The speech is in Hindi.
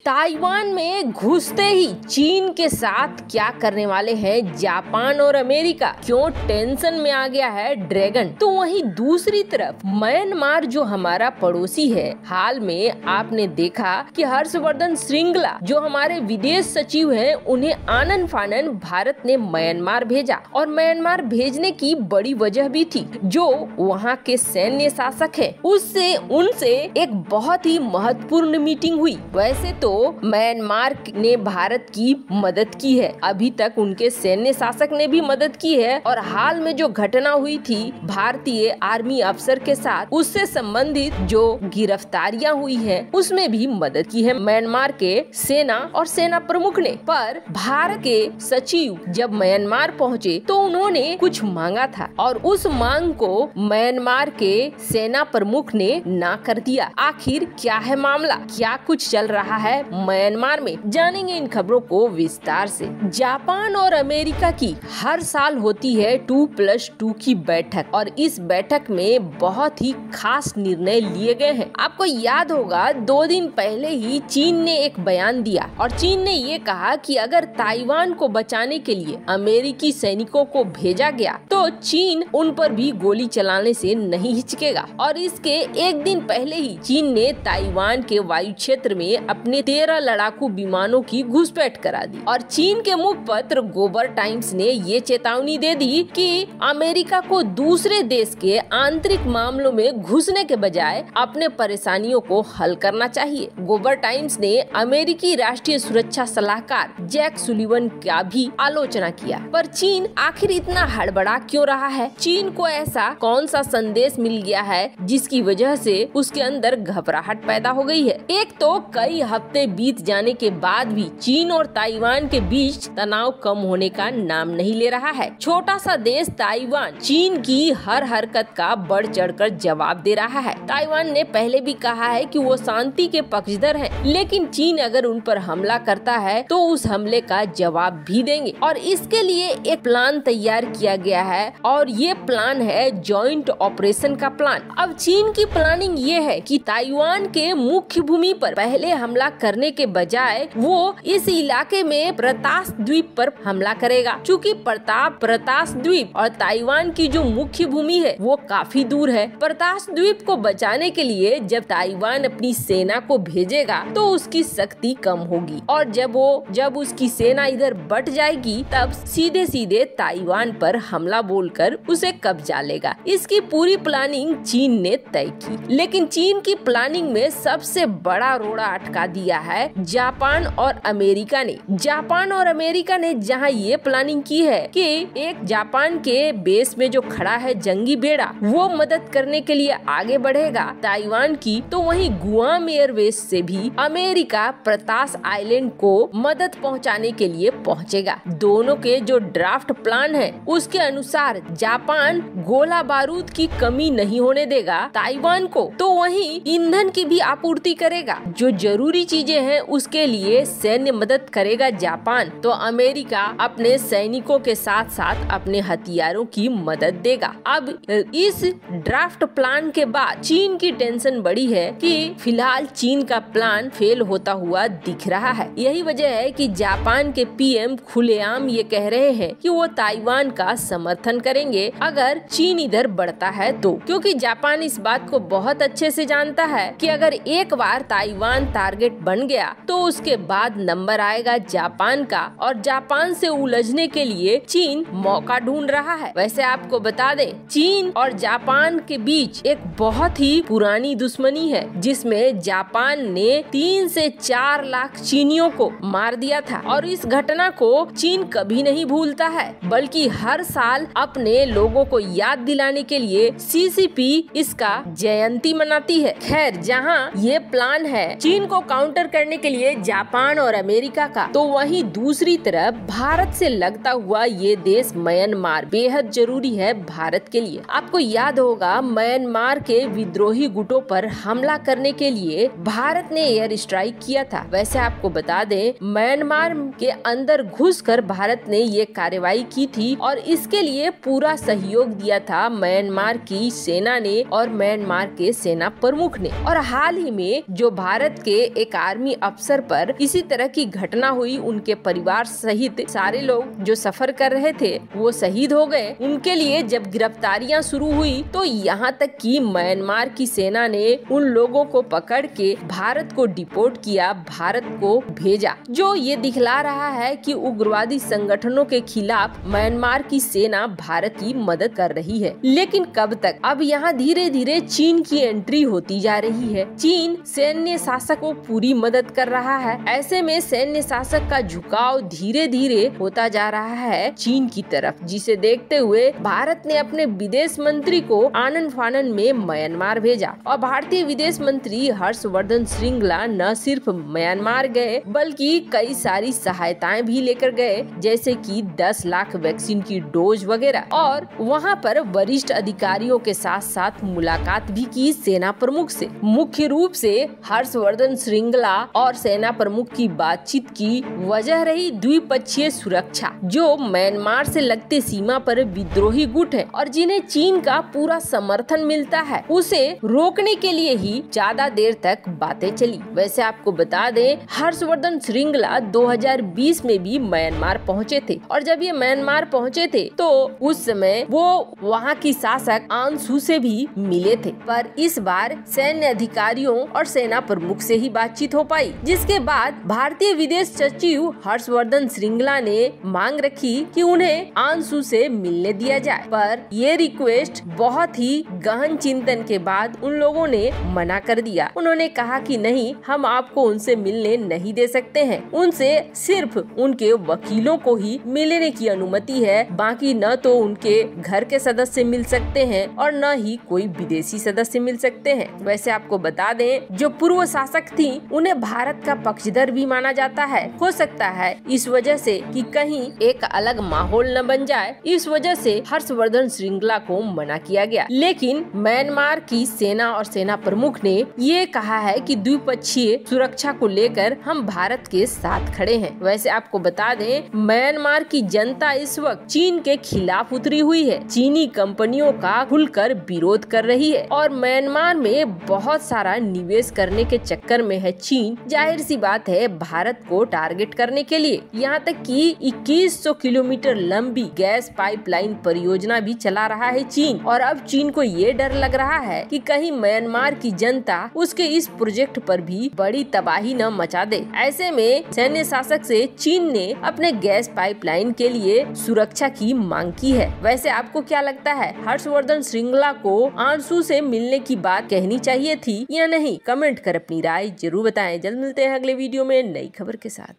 ताइवान में घुसते ही चीन के साथ क्या करने वाले हैं जापान और अमेरिका, क्यों टेंशन में आ गया है ड्रैगन। तो वहीं दूसरी तरफ म्यांमार जो हमारा पड़ोसी है, हाल में आपने देखा कि हर्षवर्धन श्रृंगला जो हमारे विदेश सचिव हैं, उन्हें आनन फानन भारत ने म्यांमार भेजा। और म्यांमार भेजने की बड़ी वजह भी थी, जो वहाँ के सैन्य शासक है उनसे एक बहुत ही महत्वपूर्ण मीटिंग हुई। वैसे तो म्यांमार ने भारत की मदद की है, अभी तक उनके सैन्य शासक ने भी मदद की है, और हाल में जो घटना हुई थी भारतीय आर्मी अफसर के साथ, उससे संबंधित जो गिरफ्तारियां हुई है उसमें भी मदद की है म्यांमार के सेना और सेना प्रमुख ने। पर भारत के सचिव जब म्यांमार पहुंचे तो उन्होंने कुछ मांगा था, और उस मांग को म्यांमार के सेना प्रमुख ने ना कर दिया। आखिर क्या है मामला, क्या कुछ चल रहा है म्यांमार में, जानेंगे इन खबरों को विस्तार से। जापान और अमेरिका की हर साल होती है 2+2 की बैठक, और इस बैठक में बहुत ही खास निर्णय लिए गए हैं। आपको याद होगा 2 दिन पहले ही चीन ने एक बयान दिया, और चीन ने ये कहा कि अगर ताइवान को बचाने के लिए अमेरिकी सैनिकों को भेजा गया तो चीन उन पर भी गोली चलाने से नहीं हिचकेगा। और इसके एक दिन पहले ही चीन ने ताइवान के वायु क्षेत्र में अपने 13 लड़ाकू विमानों की घुसपैठ करा दी। और चीन के मुखपत्र गोबर टाइम्स ने ये चेतावनी दे दी कि अमेरिका को दूसरे देश के आंतरिक मामलों में घुसने के बजाय अपने परेशानियों को हल करना चाहिए। गोबर टाइम्स ने अमेरिकी राष्ट्रीय सुरक्षा सलाहकार जैक सुलिवन का भी आलोचना किया। पर चीन आखिर इतना हड़बड़ा क्यों रहा है? चीन को ऐसा कौन सा संदेश मिल गया है जिसकी वजह से उसके अंदर घबराहट पैदा हो गई है? एक तो कई हफ्ते बीत जाने के बाद भी चीन और ताइवान के बीच तनाव कम होने का नाम नहीं ले रहा है। छोटा सा देश ताइवान चीन की हर हरकत का बढ़ चढ़कर जवाब दे रहा है। ताइवान ने पहले भी कहा है कि वो शांति के पक्षधर हैं, लेकिन चीन अगर उन पर हमला करता है तो उस हमले का जवाब भी देंगे। और इसके लिए एक प्लान तैयार किया गया है, और ये प्लान है जॉइंट ऑपरेशन का प्लान। अब चीन की प्लानिंग ये है कि ताइवान के मुख्य भूमि पर पहले हमला करने के बजाय वो इस इलाके में प्रतास द्वीप पर हमला करेगा। चूँकि प्रतास द्वीप और ताइवान की जो मुख्य भूमि है वो काफी दूर है। प्रतास द्वीप को बचाने के लिए जब ताइवान अपनी सेना को भेजेगा तो उसकी शक्ति कम होगी, और जब उसकी सेना इधर बट जाएगी तब सीधे सीधे ताइवान पर हमला बोलकर उसे कब्जा लेगा। इसकी पूरी प्लानिंग चीन ने तय की, लेकिन चीन की प्लानिंग में सबसे बड़ा रोड़ा अटका दिया है जापान और अमेरिका ने। जापान और अमेरिका ने जहां ये प्लानिंग की है कि एक जापान के बेस में जो खड़ा है जंगी बेड़ा, वो मदद करने के लिए आगे बढ़ेगा ताइवान की, तो वहीं गुआम एयरवेज से भी अमेरिका प्रतास आइलैंड को मदद पहुंचाने के लिए पहुंचेगा। दोनों के जो ड्राफ्ट प्लान है उसके अनुसार जापान गोला बारूद की कमी नहीं होने देगा ताइवान को, तो वहीं ईंधन की भी आपूर्ति करेगा। जो जरूरी चीजें हैं उसके लिए सैन्य मदद करेगा जापान, तो अमेरिका अपने सैनिकों के साथ साथ अपने हथियारों की मदद देगा। अब इस ड्राफ्ट प्लान के बाद चीन की टेंशन बढ़ी है कि फिलहाल चीन का प्लान फेल होता हुआ दिख रहा है। यही वजह है कि जापान के पीएम खुलेआम ये कह रहे हैं कि वो ताइवान का समर्थन करेंगे अगर चीन इधर बढ़ता है तो, क्योंकि जापान इस बात को बहुत अच्छे से जानता है कि अगर एक बार ताइवान टारगेट बन गया तो उसके बाद नंबर आएगा जापान का, और जापान से उलझने के लिए चीन मौका ढूंढ रहा है। वैसे आपको बता दें, चीन और जापान के बीच एक बहुत ही पुरानी दुश्मनी है, जिसमें जापान ने 3 से 4 लाख चीनियों को मार दिया था, और इस घटना को चीन कभी नहीं भूलता है, बल्कि हर साल अपने लोगों को याद दिलाने के लिए सीसीपी इसका जयंती मनाती है। खैर, जहां ये प्लान है चीन को काउंटर करने के लिए जापान और अमेरिका का, तो वहीं दूसरी तरफ भारत से लगता हुआ ये देश म्यांमार बेहद जरूरी है भारत के लिए। आपको याद होगा म्यांमार के विद्रोही गुटों पर हमला करने के लिए भारत ने एयर स्ट्राइक किया था। वैसे आपको बता दें, म्यांमार के अंदर घुसकर भारत ने ये कार्रवाई की थी, और इसके लिए पूरा सहयोग दिया था म्यांमार की सेना ने और म्यांमार के सेना प्रमुख ने। और हाल ही में जो भारत के एक आर्मी अफसर पर इसी तरह की घटना हुई, उनके परिवार सहित सारे लोग जो सफर कर रहे थे वो शहीद हो गए। उनके लिए जब गिरफ्तारियां शुरू हुई तो यहाँ तक कि म्यांमार की सेना ने उन लोगों को पकड़ के भारत को डिपोर्ट किया, भारत को भेजा, जो ये दिखला रहा है कि उग्रवादी संगठनों के खिलाफ म्यांमार की सेना भारत की मदद कर रही है। लेकिन कब तक? अब यहाँ धीरे धीरे चीन की एंट्री होती जा रही है। चीन सैन्य शासक को पूरी मदद कर रहा है। ऐसे में सैन्य शासक का झुकाव धीरे धीरे होता जा रहा है चीन की तरफ, जिसे देखते हुए भारत ने अपने विदेश मंत्री को आनन फानन में म्यांमार भेजा। और भारतीय विदेश मंत्री हर्षवर्धन श्रृंगला न सिर्फ म्यांमार गए बल्कि कई सारी सहायताएं भी लेकर गए, जैसे कि 10 लाख वैक्सीन की डोज वगैरह। और वहां पर वरिष्ठ अधिकारियों के साथ साथ मुलाकात भी की सेना प्रमुख से। मुख्य रूप से हर्षवर्धन श्रृंगला और सेना प्रमुख की बातचीत की वजह रही द्विपक्षीय सुरक्षा। जो म्यांमार से लगते सीमा पर विद्रोही गुट है और जिन्हें चीन का पूरा समर्थन मिलता है, उसे रोकने के लिए ही ज्यादा देर तक बातें चली। वैसे आपको बता दें, हर्षवर्धन श्रृंगला 2020 में भी म्यांमार पहुंचे थे और जब ये म्यांमार पहुंचे थे तो उस समय वो वहां की शासक आंग सू से भी मिले थे, पर इस बार सैन्य अधिकारियों और सेना प्रमुख से ही बातचीत हो पाई। जिसके बाद भारतीय विदेश सचिव हर्षवर्धन श्रृंगला ने मांग रखी कि उन्हें आंग सू से मिलने दिया जाए, पर ये रिक्वेस्ट बहुत ही गहन चिंतन के बाद उन लोगों ने मना कर दिया। उन्होंने कहा कि नहीं, हम आपको उनसे मिलने नहीं दे सकते हैं, उनसे सिर्फ उनके वकीलों को ही मिलने की अनुमति है, बाकी न तो उनके घर के सदस्य मिल सकते हैं और न ही कोई विदेशी सदस्य मिल सकते हैं। वैसे आपको बता दें, जो पूर्व शासक थी उन्हें भारत का पक्षधर भी माना जाता है। हो सकता है इस वजह से कि कहीं एक अलग माहौल न बन जाए, इस वजह से हर्षवर्धन श्रृंगला को मना किया गया। लेकिन म्यांमार की सेना और सेना प्रमुख ने ये कहा है कि द्विपक्षीय सुरक्षा को लेकर हम भारत के साथ खड़े हैं। वैसे आपको बता दें, म्यांमार की जनता इस वक्त चीन के खिलाफ उतरी हुई है, चीनी कंपनियों का खुलकर विरोध कर रही है और म्यांमार में बहुत सारा निवेश करने के चक्कर में है चीन। जाहिर सी बात है भारत को टारगेट करने के लिए यहाँ तक कि 2100 किलोमीटर लंबी गैस पाइपलाइन परियोजना भी चला रहा है चीन। और अब चीन को ये डर लग रहा है कि कहीं म्यांमार की जनता उसके इस प्रोजेक्ट पर भी बड़ी तबाही न मचा दे। ऐसे में सैन्य शासक से चीन ने अपने गैस पाइपलाइन के लिए सुरक्षा की मांग की है। वैसे आपको क्या लगता है, हर्षवर्धन श्रृंगला को आंग सू से मिलने की बात कहनी चाहिए थी या नहीं? कमेंट कर अपनी राय जरूर बताएं। जल्द मिलते हैं अगले वीडियो में नई खबर के साथ।